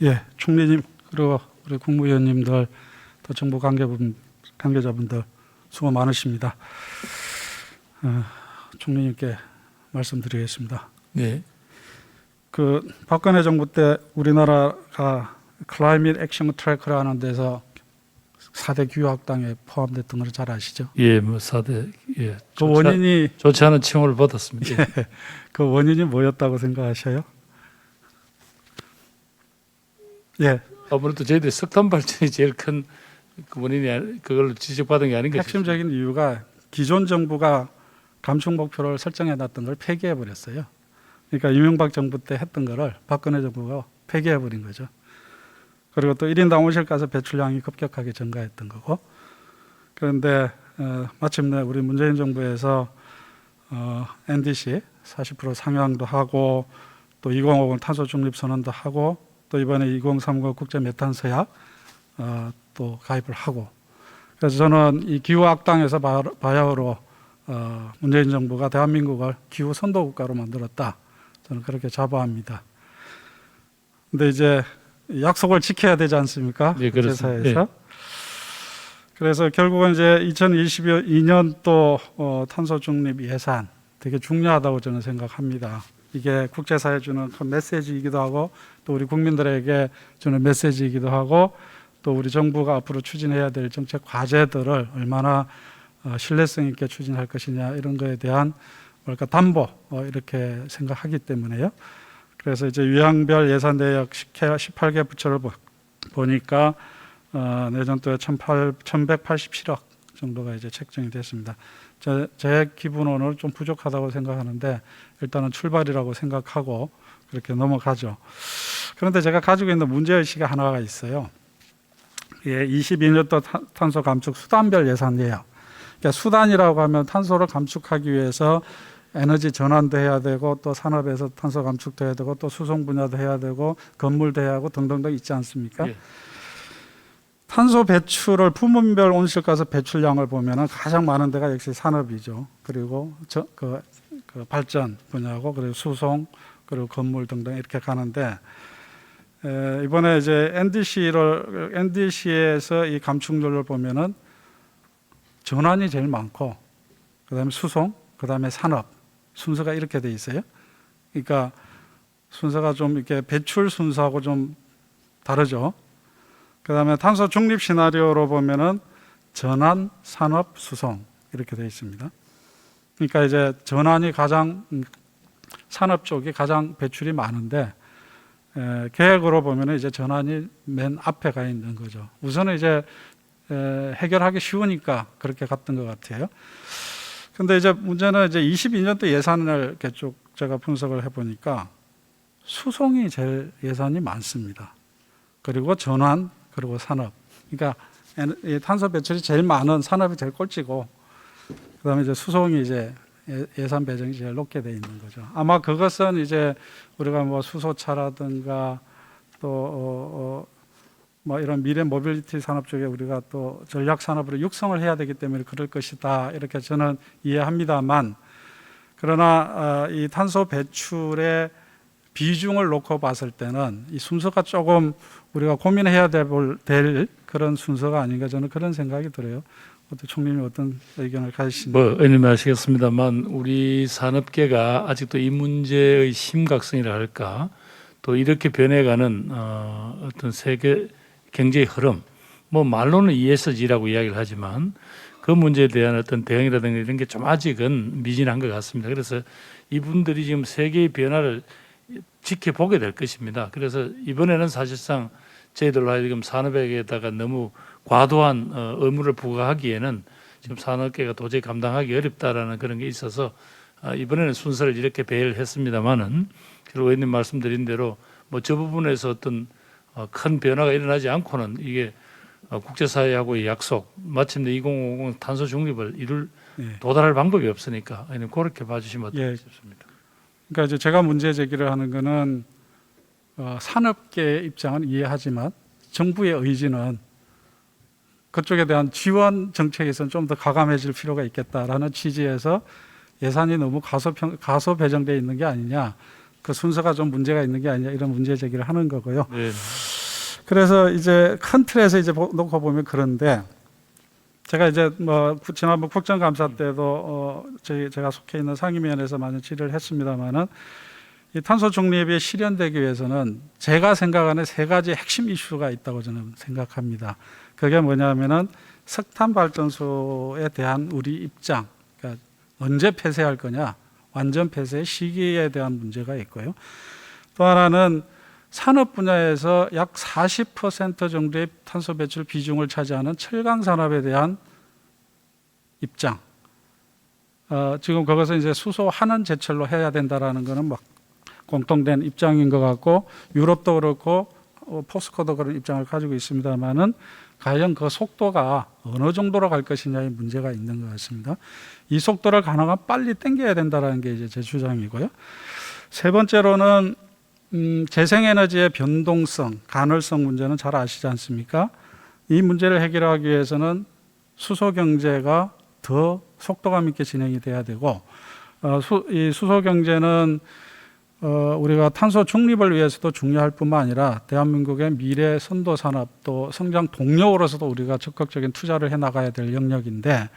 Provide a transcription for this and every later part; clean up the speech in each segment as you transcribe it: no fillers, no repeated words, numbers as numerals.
예, 총리님 그리고 우리 국무위원님들 또 정부 관계자분들 수고 많으십니다. 총리님께 말씀드리겠습니다. 네. 그 박근혜 정부 때 우리나라가 클라이밋 액션 트래커라는 데서 4대 기후학당에 포함됐던 걸 잘 아시죠? 예, 뭐 4대 예. 그 원인이 좋지 않은 칭호를 받았습니다. 예, 그 원인이 뭐였다고 생각하셔요? 예, 아무래도 저희들 석탄 발전이 제일 큰 그 원인이 그걸 지적받은 게 아닌가 싶습니다. 핵심적인 이유가 기존 정부가 감축 목표를 설정해 놨던 걸 폐기해 버렸어요. 그러니까 이명박 정부 때 했던 거를 박근혜 정부가 폐기해 버린 거죠. 그리고 또 1인당 온실가스 배출량이 급격하게 증가했던 거고. 그런데 마침내 우리 문재인 정부에서 NDC 40% 상향도 하고 또 2050 탄소 중립 선언도 하고 또 이번에 2030 국제 메탄 서약 또 가입을 하고, 그래서 저는 이 기후 악당에서 바야흐로 문재인 정부가 대한민국을 기후 선도 국가로 만들었다, 저는 그렇게 자부합니다. 근데 이제 약속을 지켜야 되지 않습니까? 네, 그렇습니다. 국제사회에서. 그래서 결국은 이제 2022년 또 탄소 중립 예산 되게 중요하다고 저는 생각합니다. 이게 국제사회에 주는 큰 메시지이기도 하고 또 우리 국민들에게 주는 메시지이기도 하고 또 우리 정부가 앞으로 추진해야 될 정책 과제들을 얼마나 신뢰성 있게 추진할 것이냐, 이런 거에 대한 뭐랄까 담보 이렇게 생각하기 때문에요. 그래서 이제 유형별 예산 내역 18개 부처를 보니까 내년도에 1,187억 정도가 이제 책정이 됐습니다. 제 기분으로는 좀 부족하다고 생각하는데 일단은 출발이라고 생각하고 그렇게 넘어가죠. 그런데 제가 가지고 있는 문제의식이 하나가 있어요. 예, 22년도 탄소 감축 수단별 예산 내역. 그러니까 수단이라고 하면 탄소를 감축하기 위해서 에너지 전환도 해야 되고 또 산업에서 탄소 감축도 해야 되고 또 수송 분야도 해야 되고 건물도 해야 하고 등등등 있지 않습니까? 예. 탄소 배출을 부문별 온실가스 배출량을 보면은 가장 많은 데가 역시 산업이죠. 그리고 그 발전 분야고 그리고 수송 그리고 건물 등등 이렇게 가는데 이번에 이제 NDC에서 이 감축률을 보면은 전환이 제일 많고 그다음에 수송 그다음에 산업 순서가 이렇게 돼 있어요. 그러니까 순서가 좀 이렇게 배출 순서하고 좀 다르죠. 그다음에 탄소 중립 시나리오로 보면은 전환, 산업, 수송 이렇게 되어 있습니다. 그러니까 이제 전환이 가장 산업 쪽이 가장 배출이 많은데 계획으로 보면은 이제 전환이 맨 앞에 가 있는 거죠. 우선은 이제 해결하기 쉬우니까 그렇게 갔던 것 같아요. 근데 이제 문제는 이제 22년도 예산을 이렇게 쭉 제가 분석을 해보니까 수송이 제일 예산이 많습니다. 그리고 전환, 그리고 산업. 그러니까 탄소 배출이 제일 많은 산업이 제일 꼴찌고, 그다음에 이제 수송이 이제 예산 배정이 제일 높게 돼 있는 거죠. 아마 그것은 이제 우리가 뭐 수소차라든가 또 뭐 이런 미래 모빌리티 산업 쪽에 우리가 또 전략 산업으로 육성을 해야 되기 때문에 그럴 것이다, 이렇게 저는 이해합니다만, 그러나 이 탄소 배출의 비중을 놓고 봤을 때는 이 순서가 조금 우리가 고민해야 될 그런 순서가 아닌가, 저는 그런 생각이 들어요. 총리님이 어떤 의견을 가지시는지. 뭐 의원님 아시겠습니다만 우리 산업계가 아직도 이 문제의 심각성이라 할까, 또 이렇게 변해가는 어떤 세계 경제의 흐름, 뭐 말로는 ESG라고 이야기를 하지만 그 문제에 대한 어떤 대응이라든가 이런 게 좀 아직은 미진한 것 같습니다. 그래서 이분들이 지금 세계의 변화를 지켜보게 될 것입니다. 그래서 이번에는 사실상 저희들로 하여금 산업에게다가 너무 과도한 의무를 부과하기에는 지금 산업계가 도저히 감당하기 어렵다라는 그런 게 있어서 이번에는 순서를 이렇게 배열을 했습니다만은, 그리고 의원님 말씀드린 대로 뭐 저 부분에서 어떤 큰 변화가 일어나지 않고는 이게 국제사회하고의 약속, 마침내 2050 탄소 중립을 도달할 방법이 없으니까 의원님 그렇게 봐주시면 어떨까 싶습니다. 그러니까 이제 제가 문제 제기를 하는 거는 산업계의 입장은 이해하지만 정부의 의지는 그쪽에 대한 지원 정책에서는 좀 더 가감해질 필요가 있겠다라는 취지에서 예산이 너무 가소 배정되어 있는 게 아니냐, 그 순서가 좀 문제가 있는 게 아니냐, 이런 문제 제기를 하는 거고요. 네. 그래서 이제 큰 틀에서 이제 놓고 보면 그런데 제가 이제 뭐 지난번 국정감사 때도 제가 속해 있는 상임위원회에서 많은 질의를 했습니다만은 이 탄소 중립이 실현되기 위해서는 제가 생각하는 세 가지 핵심 이슈가 있다고 저는 생각합니다. 그게 뭐냐면은 석탄 발전소에 대한 우리 입장, 그러니까 언제 폐쇄할 거냐, 완전 폐쇄 시기에 대한 문제가 있고요. 또 하나는 산업 분야에서 약 40% 정도의 탄소 배출 비중을 차지하는 철강 산업에 대한 입장. 지금 그것은 이제 수소환원 제철로 해야 된다라는 것은 막 공통된 입장인 것 같고 유럽도 그렇고 포스코도 그런 입장을 가지고 있습니다만은 과연 그 속도가 어느 정도로 갈 것이냐의 문제가 있는 것 같습니다. 이 속도를 가능한 빨리 당겨야 된다라는 게 이제 제 주장이고요. 세 번째로는 재생에너지의 변동성, 간헐성 문제는 잘 아시지 않습니까? 이 문제를 해결하기 위해서는 수소 경제가 더 속도감 있게 진행이 돼야 되고, 이 수소 경제는 우리가 탄소 중립을 위해서도 중요할 뿐만 아니라 대한민국의 미래 선도 산업 또 성장 동력으로서도 우리가 적극적인 투자를 해 나가야 될 영역인데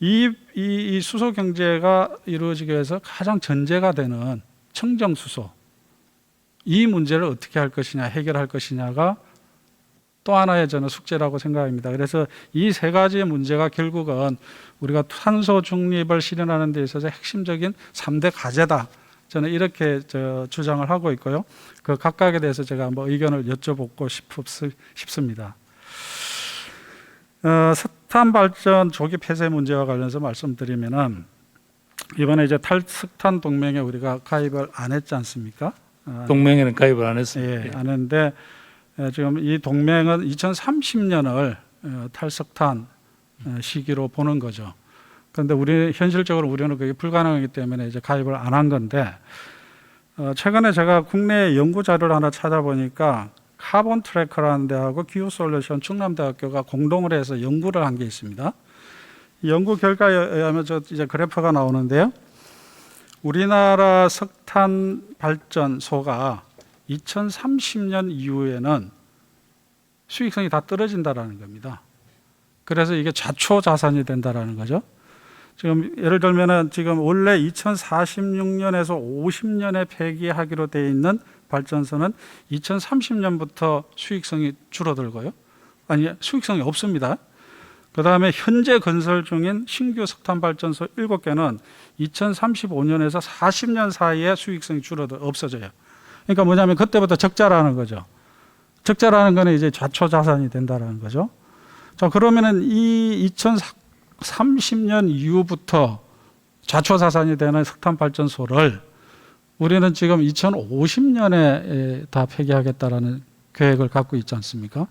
이 수소 경제가 이루어지기 위해서 가장 전제가 되는 청정 수소 이 문제를 어떻게 할 것이냐 해결할 것이냐가 또 하나의 저는 숙제라고 생각합니다. 그래서 이 세 가지의 문제가 결국은 우리가 탄소 중립을 실현하는 데 있어서 핵심적인 3대 과제다. 저는 이렇게 주장을 하고 있고요. 그 각각에 대해서 제가 한번 의견을 여쭤보고 싶습니다. 석탄 발전 조기 폐쇄 문제와 관련해서 말씀드리면은 이번에 이제 탈석탄 동맹에 우리가 가입을 안 했지 않습니까? 동맹에는 가입을 안 했습니다. 예, 안 했는데 지금 이 동맹은 2030년을 탈석탄 시기로 보는 거죠. 그런데 현실적으로 우리는 그게 불가능하기 때문에 이제 가입을 안 한 건데 최근에 제가 국내 연구 자료를 하나 찾아보니까 카본 트래커라는 데하고 기후솔루션 충남대학교가 공동으로 해서 연구를 한 게 있습니다. 이 연구 결과에 의하면 이제 그래프가 나오는데요. 우리나라 석탄 발전소가 2030년 이후에는 수익성이 다 떨어진다라는 겁니다. 그래서 이게 좌초자산이 된다라는 거죠. 지금 예를 들면은 지금 원래 2046년에서 50년에 폐기하기로 되어 있는 발전소는 2030년부터 수익성이 줄어들고요. 아니, 수익성이 없습니다. 그 다음에 현재 건설 중인 신규 석탄 발전소 7개는 2035년에서 40년 사이에 수익성이 없어져요. 그러니까 뭐냐면 그때부터 적자라는 거죠. 적자라는 거는 이제 좌초자산이 된다라는 거죠. 자, 그러면은 이 2030년 이후부터 좌초자산이 되는 석탄 발전소를 우리는 지금 2050년에 다 폐기하겠다라는 계획을 갖고 있지 않습니까?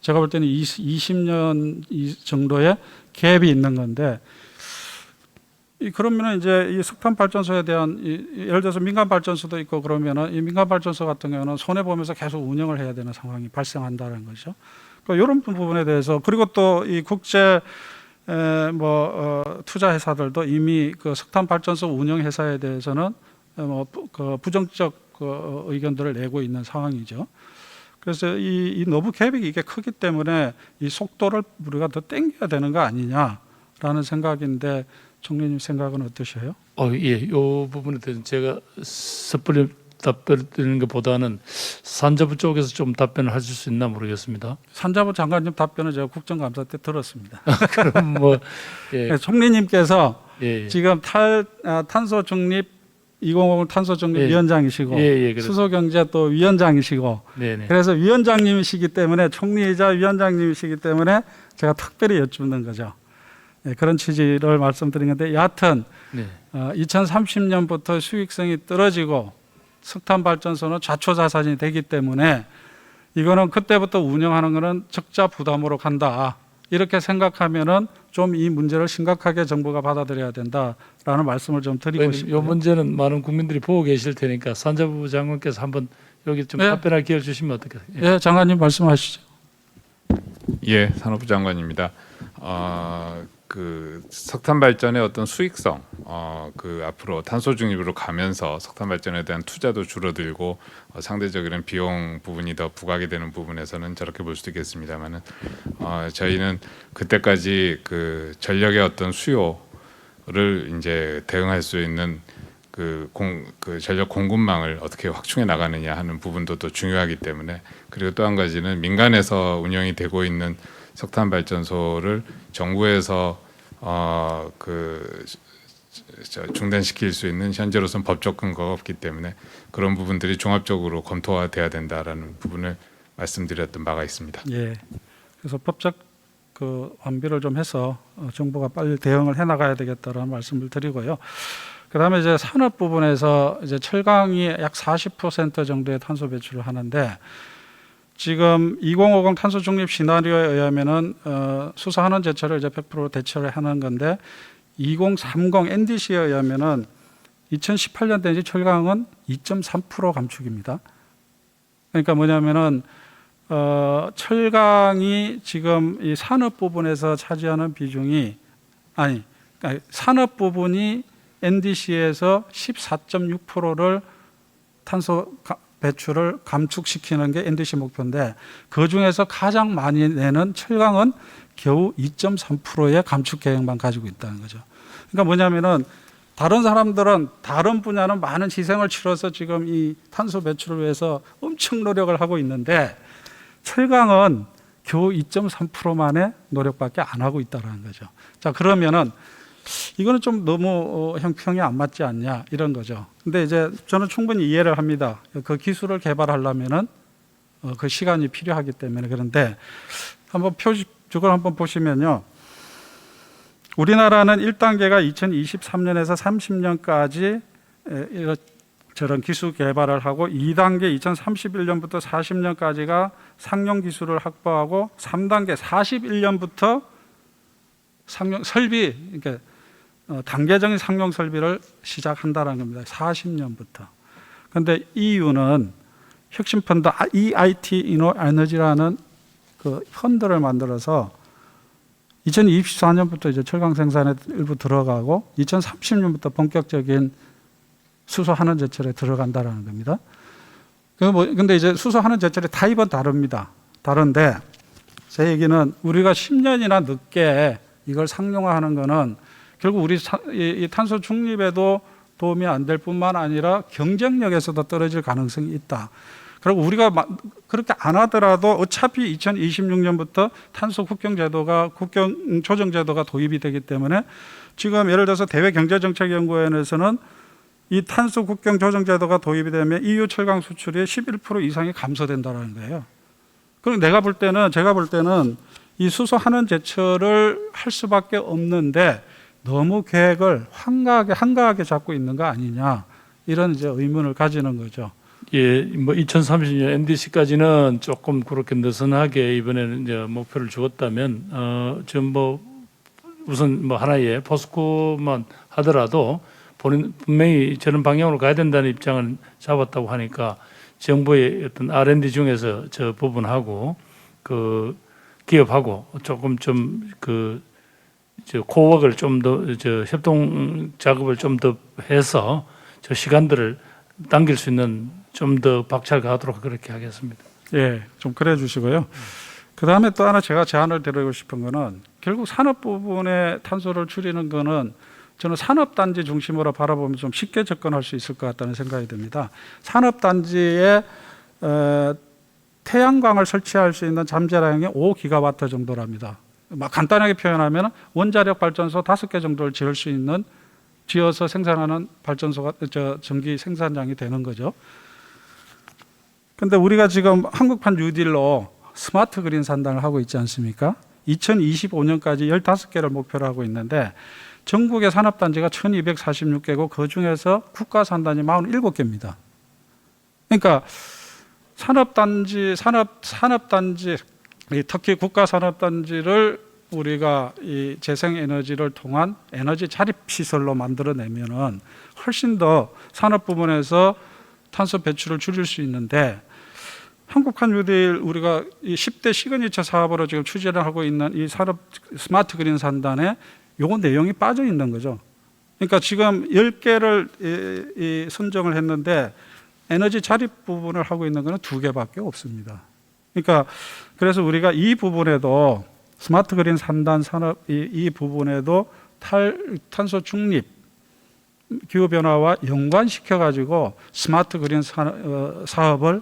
제가 볼 때는 20년 정도의 갭이 있는 건데, 그러면은 이제 이 석탄 발전소에 대한 예를 들어서 민간 발전소도 있고 그러면은 이 민간 발전소 같은 경우는 손해 보면서 계속 운영을 해야 되는 상황이 발생한다는 거죠. 그러니까 이런 부분에 대해서 그리고 또 이 국제 투자 회사들도 이미 그 석탄 발전소 운영 회사에 대해서는 그 부정적 그 의견들을 내고 있는 상황이죠. 그래서 이 너무 갭이 이게 크기 때문에 이 속도를 우리가 더 당겨야 되는 거 아니냐라는 생각인데 총리님 생각은 어떠세요? 예, 이 부분에 대해서 제가 섣불리 답변드리는 것보다는 산자부 쪽에서 좀 답변을 하실 수 있나 모르겠습니다. 산자부 장관님 답변을 제가 국정감사 때 들었습니다. 그럼 뭐 예, 총리님께서 예, 지금 탄소 중립 2050 탄소 중립 예. 위원장이시고 예, 수소 경제 또 위원장이시고 네네. 그래서 위원장님이시기 때문에 총리이자 위원장님이시기 때문에 제가 특별히 여쭙는 거죠. 네, 그런 취지를 말씀드린 건데 여하튼 네. 2030년부터 수익성이 떨어지고 석탄 발전소는 좌초자산이 되기 때문에 이거는 그때부터 운영하는 거는 적자 부담으로 간다. 이렇게 생각하면은 좀 이 문제를 심각하게 정부가 받아들여야 된다라는 말씀을 좀 드리고 이 싶고요. 문제는 많은 국민들이 보고 계실 테니까 산자부 장관께서 한번 여기 좀 네. 답변할 기회를 주시면 어떻겠어요? 예, 장관님 말씀하시죠. 예, 산업부 장관입니다. 그 석탄 발전의 어떤 수익성, 그 앞으로 탄소 중립으로 가면서 석탄 발전에 대한 투자도 줄어들고 상대적으로 비용 부분이 더 부각이 되는 부분에서는 저렇게 볼 수도 있겠습니다만은 저희는 그때까지 그 전력의 어떤 수요를 이제 대응할 수 있는 그 전력 공급망을 어떻게 확충해 나가느냐 하는 부분도 또 중요하기 때문에, 그리고 또 한 가지는 민간에서 운영이 되고 있는 석탄 발전소를 정부에서 중단시킬 수 있는 현재로서는 법적 근거가 없기 때문에 그런 부분들이 종합적으로 검토돼야 된다라는 부분을 말씀드렸던 바가 있습니다. 예. 그래서 법적 그 완비를 좀 해서 정부가 빨리 대응을 해 나가야 되겠다라는 말씀을 드리고요. 그다음에 이제 산업 부분에서 이제 철강이 약 40% 정도의 탄소 배출을 하는데, 지금 2050 탄소 중립 시나리오에 의하면은 수소환원 제철을 이제 100% 대체를 하는 건데, 2030 NDC에 의하면은 2018년까지 철강은 2.3% 감축입니다. 그러니까 뭐냐면은 철강이 지금 이 산업 부분에서 차지하는 비중이 그러니까 산업 부분이 NDC에서 14.6%를 탄소 배출을 감축시키는 게 NDC 목표인데, 그 중에서 가장 많이 내는 철강은 겨우 2.3%의 감축 계획만 가지고 있다는 거죠. 그러니까 뭐냐면은 다른 사람들은 다른 분야는 많은 희생을 치러서 지금 이 탄소 배출을 위해서 엄청 노력을 하고 있는데, 철강은 겨우 2.3%만의 노력밖에 안 하고 있다는 거죠. 자, 그러면은 이거는 좀 너무 형평이 안 맞지 않냐 이런 거죠. 근데 이제 저는 충분히 이해를 합니다. 그 기술을 개발하려면은 그 시간이 필요하기 때문에. 그런데 한번 저걸 한번 보시면요, 우리나라는 1단계가 2023년에서 30년까지 저런 기술 개발을 하고, 2단계 2031년부터 40년까지가 상용 기술을 확보하고, 3단계 41년부터 상용 설비, 그러니까 단계적인 상용 설비를 시작한다는 겁니다. 40년부터. 그런데 EU는 혁신 펀드 EIT 이노에너지라는 그 펀드를 만들어서 2024년부터 이제 철강 생산에 일부 들어가고 2030년부터 본격적인 수소환원 제철에 들어간다라는 겁니다. 근데 이제 수소환원 제철의 타입은 다릅니다. 다른데 제 얘기는 우리가 10년이나 늦게 이걸 상용화하는 거는 결국 우리 이 탄소 중립에도 도움이 안 될 뿐만 아니라 경쟁력에서도 떨어질 가능성이 있다. 그리고 우리가 그렇게 안 하더라도 어차피 2026년부터 탄소 국경 조정 제도가 도입이 되기 때문에, 지금 예를 들어서 대외경제정책연구원에서는 이 탄소 국경 조정 제도가 도입이 되면 EU 철강 수출이 11% 이상이 감소된다는 거예요. 그럼 제가 볼 때는 이 수소 환원 제철을 할 수밖에 없는데 너무 계획을 한가하게 잡고 있는 거 아니냐, 이런 이제 의문을 가지는 거죠. 예, 뭐 2030년 NDC까지는 조금 그렇게 느슨하게 이번에는 이제 목표를 주었다면, 지금 뭐 우선 뭐 하나의 포스코만 하더라도 본인 분명히 저런 방향으로 가야 된다는 입장을 잡았다고 하니까, 정부의 어떤 R&D 중에서 저 부분하고 그 기업하고 조금 좀 코워크를 좀 더 협동 작업을 좀 더 해서 저 시간들을 당길 수 있는 좀 더 박차를 가도록 그렇게 하겠습니다. 예, 좀 그래 주시고요. 그 다음에 또 하나 제가 제안을 드리고 싶은 거는, 결국 산업 부분의 탄소를 줄이는 거는 저는 산업단지 중심으로 바라보면 좀 쉽게 접근할 수 있을 것 같다는 생각이 듭니다. 산업단지에 태양광을 설치할 수 있는 잠재량이 5기가와트 정도랍니다. 간단하게 표현하면 원자력 발전소 5개 정도를 지어서 생산하는 발전소가 전기 생산량이 되는 거죠. 그런데 우리가 지금 한국판 뉴딜로 스마트 그린 산단을 하고 있지 않습니까? 2025년까지 15개를 목표로 하고 있는데, 전국의 산업단지가 1246개고 그중에서 국가산단이 47개입니다. 그러니까 산업단지, 특히 국가산업단지를 우리가 이 재생에너지를 통한 에너지 자립시설로 만들어내면은 훨씬 더 산업 부분에서 탄소 배출을 줄일 수 있는데, 한국판 뉴딜 우리가 이 10대 시그니처 사업으로 지금 추진을 하고 있는 이 산업 스마트 그린 산단에 요거 내용이 빠져 있는 거죠. 그러니까 지금 10개를 선정을 했는데 에너지 자립 부분을 하고 있는 거는 2개밖에 없습니다. 그러니까 그래서 우리가 이 부분에도 스마트 그린 3단 산업 이 부분에도 탄소 중립 기후 변화와 연관시켜 가지고 스마트 그린 사업을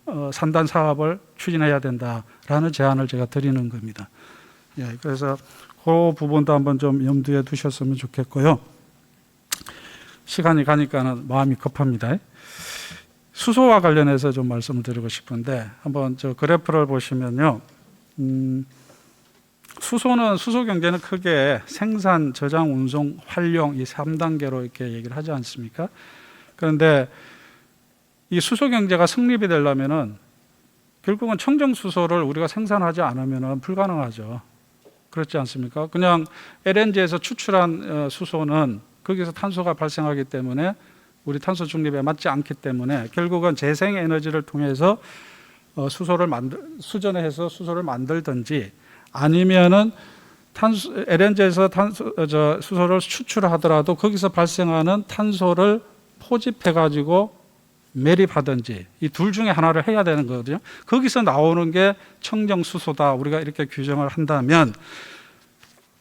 3단 사업을 추진해야 된다라는 제안을 제가 드리는 겁니다. 예, 그래서 그 부분도 한번 좀 염두에 두셨으면 좋겠고요. 시간이 가니까는 마음이 급합니다. 수소와 관련해서 좀 말씀을 드리고 싶은데 한번 저 그래프를 보시면요. 수소 경제는 크게 생산, 저장, 운송, 활용 이 3단계로 이렇게 얘기를 하지 않습니까? 그런데 이 수소 경제가 성립이 되려면은 결국은 청정 수소를 우리가 생산하지 않으면은 불가능하죠. 그렇지 않습니까? 그냥 LNG에서 추출한 수소는 거기서 탄소가 발생하기 때문에 우리 탄소 중립에 맞지 않기 때문에 결국은 재생 에너지를 통해서 수전해서 수소를 만들든지 아니면은 LNG에서 수소를 추출하더라도 거기서 발생하는 탄소를 포집해 가지고 매립하든지 이 둘 중에 하나를 해야 되는 거거든요. 거기서 나오는 게 청정 수소다. 우리가 이렇게 규정을 한다면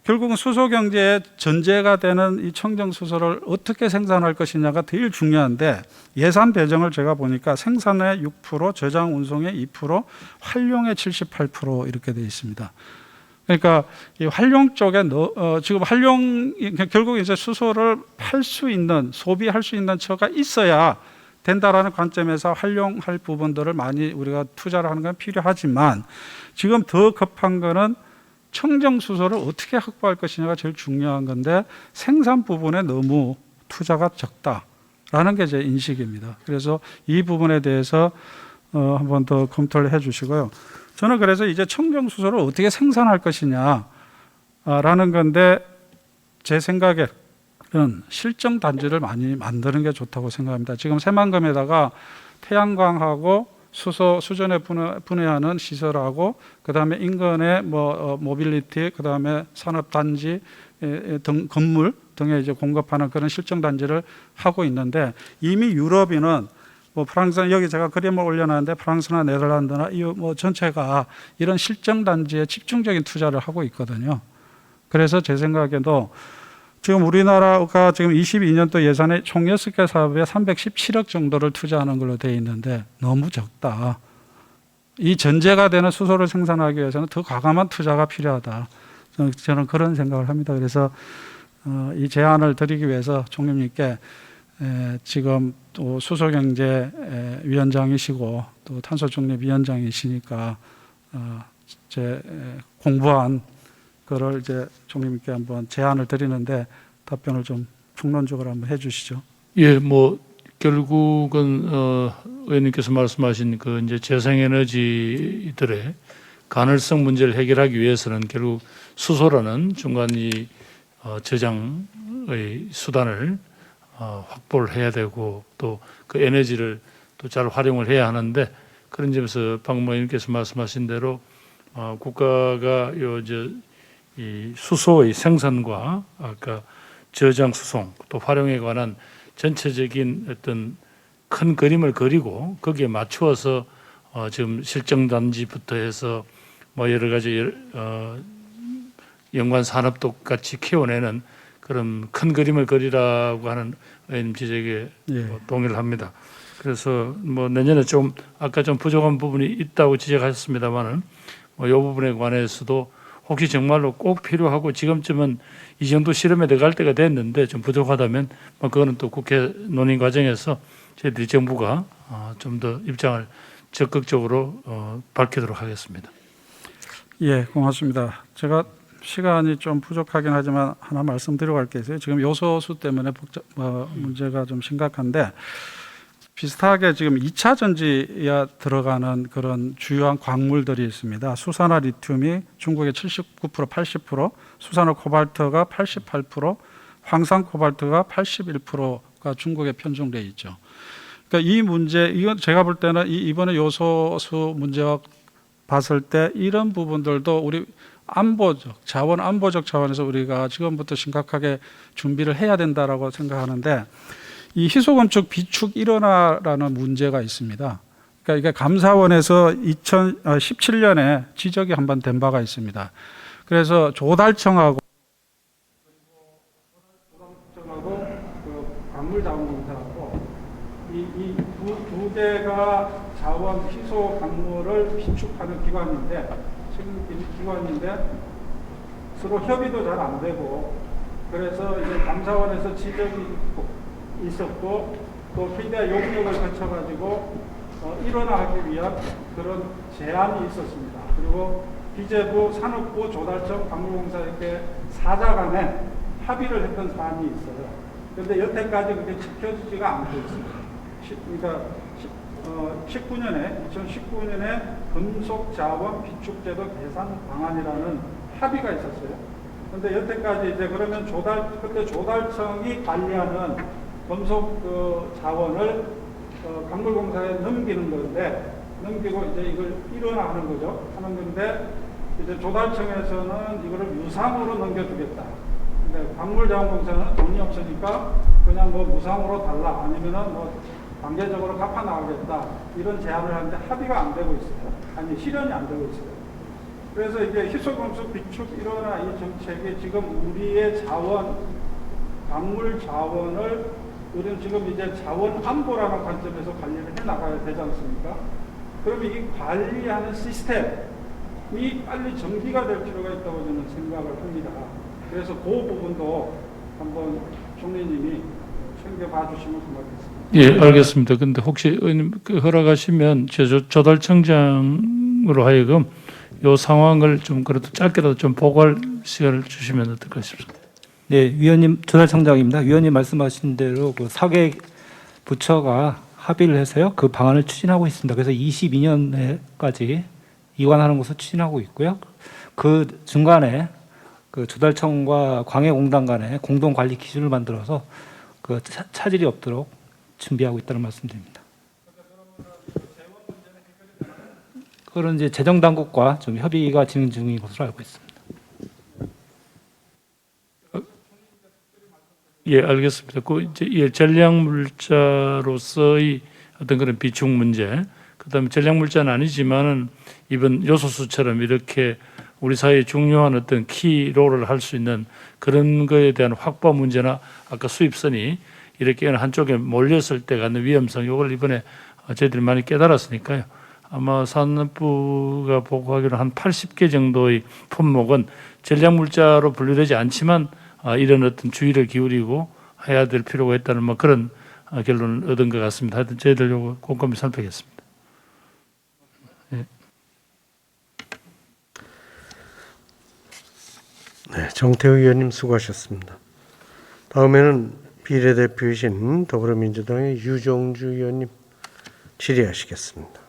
결국은 수소 경제의 전제가 되는 이 청정 수소를 어떻게 생산할 것이냐가 제일 중요한데 예산 배정을 제가 보니까 생산의 6%, 저장 운송의 2%, 활용의 78% 이렇게 되어 있습니다. 그러니까 이 활용 쪽에 지금 활용 결국 이제 수소를 팔 수 있는 소비할 수 있는 처가 있어야 된다라는 관점에서 활용할 부분들을 많이 우리가 투자를 하는 건 필요하지만 지금 더 급한 거는 청정 수소를 어떻게 확보할 것이냐가 제일 중요한 건데 생산 부분에 너무 투자가 적다라는 게 제 인식입니다. 그래서 이 부분에 대해서 한 번 더 검토를 해주시고요. 저는 그래서 이제 청정 수소를 어떻게 생산할 것이냐라는 건데 제 생각에는 실정 단지를 많이 만드는 게 좋다고 생각합니다. 지금 새만금에다가 태양광하고 수소 수전에 분해하는 시설하고 그다음에 인근의 모빌리티 그다음에 산업 단지 등 건물 등에 이제 공급하는 그런 실정 단지를 하고 있는데 이미 유럽인은 프랑스 여기 제가 그림을 올려놨는데 프랑스나 네덜란드나 이 전체가 이런 실정 단지에 집중적인 투자를 하고 있거든요. 그래서 제 생각에도 지금 우리나라가 지금 22년도 예산에 총 6개 사업에 317억 정도를 투자하는 걸로 되어 있는데 너무 적다. 이 전제가 되는 수소를 생산하기 위해서는 더 과감한 투자가 필요하다. 저는 그런 생각을 합니다. 그래서 이 제안을 드리기 위해서 총리님께 지금 또 수소경제위원장이시고 또 탄소중립위원장이시니까 제 공부한 그걸 이제 총리님께 한번 제안을 드리는데 답변을 좀 총론적으로 한번 해주시죠. 예, 결국은 의원님께서 말씀하신 그 이제 재생에너지들의 가능성 문제를 해결하기 위해서는 결국 수소라는 중간 이 저장의 수단을 확보를 해야 되고 또 그 에너지를 또 잘 활용을 해야 하는데 그런 점에서 방금 의원님께서 말씀하신 대로 국가가 이 수소의 생산과 아까 저장 수송 또 활용에 관한 전체적인 어떤 큰 그림을 그리고 거기에 맞추어서 지금 실정 단지부터 해서 여러 가지 연관 산업도 같이 키워내는 그런 큰 그림을 그리라고 하는 의원님 지적에 동의를 합니다. 그래서 내년에 좀 아까 좀 부족한 부분이 있다고 지적하셨습니다만은 이 부분에 관해서도 혹시 정말로 꼭 필요하고 지금쯤은 이 정도 실험에 들어갈 때가 됐는데 좀 부족하다면 그거는 또 국회 논의 과정에서 저희들이 정부가 좀 더 입장을 적극적으로 밝히도록 하겠습니다. 예, 고맙습니다. 제가 시간이 좀 부족하긴 하지만 하나 말씀드리고 갈 게 있어요. 지금 요소수 때문에 문제가 좀 심각한데 비슷하게 지금 2차 전지에 들어가는 그런 주요한 광물들이 있습니다. 수산화 리튬이 중국의 79%, 80%, 수산화 코발트가 88%, 황산 코발트가 81%가 중국에 편중돼 있죠. 그러니까 이 문제, 이건 제가 볼 때는 이번에 요소수 문제와 봤을 때 이런 부분들도 우리 자원 안보적 차원에서 우리가 지금부터 심각하게 준비를 해야 된다라고 생각하는데, 이 희소건축 비축 일원화라는 문제가 있습니다. 그러니까 이게 감사원에서 2017년에 지적이 한 번 된 바가 있습니다. 그래서 조달청하고 그 광물자원공사하고 이 두 개가 자원 희소 광물을 비축하는 기관인데, 지금 이 기관인데 서로 협의도 잘 안 되고, 그래서 이제 감사원에서 지적이 있었고 또 필대 용역을 거쳐가지고 일원화하기 위한 그런 제안이 있었습니다. 그리고 기재부, 산업부, 조달청, 광물공사 이렇게 사자 간에 합의를 했던 사안이 있어요. 그런데 여태까지 그게 지켜지지가 않고 있습니다. 그러니까 2019년에 금속 자원 비축제도 개선 방안이라는 합의가 있었어요. 그런데 여태까지 이제 그러면 그때 조달청이 관리하는 금속 자원을 광물공사에 넘기는 건데, 넘기고 이제 이걸 일원화하는 거죠. 하는 건데, 이제 조달청에서는 이거를 유상으로 넘겨주겠다. 근데 광물자원공사는 돈이 없으니까 그냥 뭐 무상으로 달라, 아니면은 뭐 단계적으로 갚아 나가겠다, 이런 제안을 하는데 합의가 안 되고 있어요. 아니, 실현이 안 되고 있어요. 그래서 이게 희소금속 비축 일원화 이 정책이 지금 우리의 자원, 광물 자원을 우리는 지금 이제 자원 안보라는 관점에서 관리를 해 나가야 되지 않습니까? 그러면 이 관리하는 시스템이 빨리 정비가 될 필요가 있다고 저는 생각을 합니다. 그래서 그 부분도 한번 총리님이 챙겨봐 주시면 고맙겠습니다. 예, 알겠습니다. 근데 혹시 의원님 허락하시면 조달청장으로 하여금 이 상황을 좀 그래도 짧게라도 좀 보고할 시간을 주시면 어떨까 싶습니다. 네, 위원님, 조달청장입니다. 위원님 말씀하신 대로 그 4개 부처가 합의를 해서요, 그 방안을 추진하고 있습니다. 그래서 22년에까지 이관하는 것을 추진하고 있고요. 그 중간에 그 조달청과 광해공단 간에 공동 관리 기준을 만들어서 그 차질이 없도록 준비하고 있다는 말씀드립니다. 그런 이제 재정 당국과 좀 협의가 진행 중인 것으로 알고 있습니다. 예, 알겠습니다. 그 이제 전략물자로서의 어떤 그런 비축 문제, 그다음에 전략물자는 아니지만은 이번 요소수처럼 이렇게 우리 사회에 중요한 어떤 키 롤을 할 수 있는 그런 거에 대한 확보 문제나 아까 수입선이 이렇게 한쪽에 몰렸을 때 갖는 위험성, 이걸 이번에 저희들이 많이 깨달았으니까요. 아마 산업부가 보고하기로 한 80개 정도의 품목은 전략물자로 분류되지 않지만 이런 어떤 주의를 기울이고 해야 될 필요가 있다는 뭐 그런 결론을 얻은 것 같습니다. 하여튼 저희들 요거 꼼꼼히 살펴보겠습니다. 예. 네, 정태우 의원님 수고하셨습니다. 다음에는 비례대표이신 더불어민주당의 유정주 의원님 질의하시겠습니다.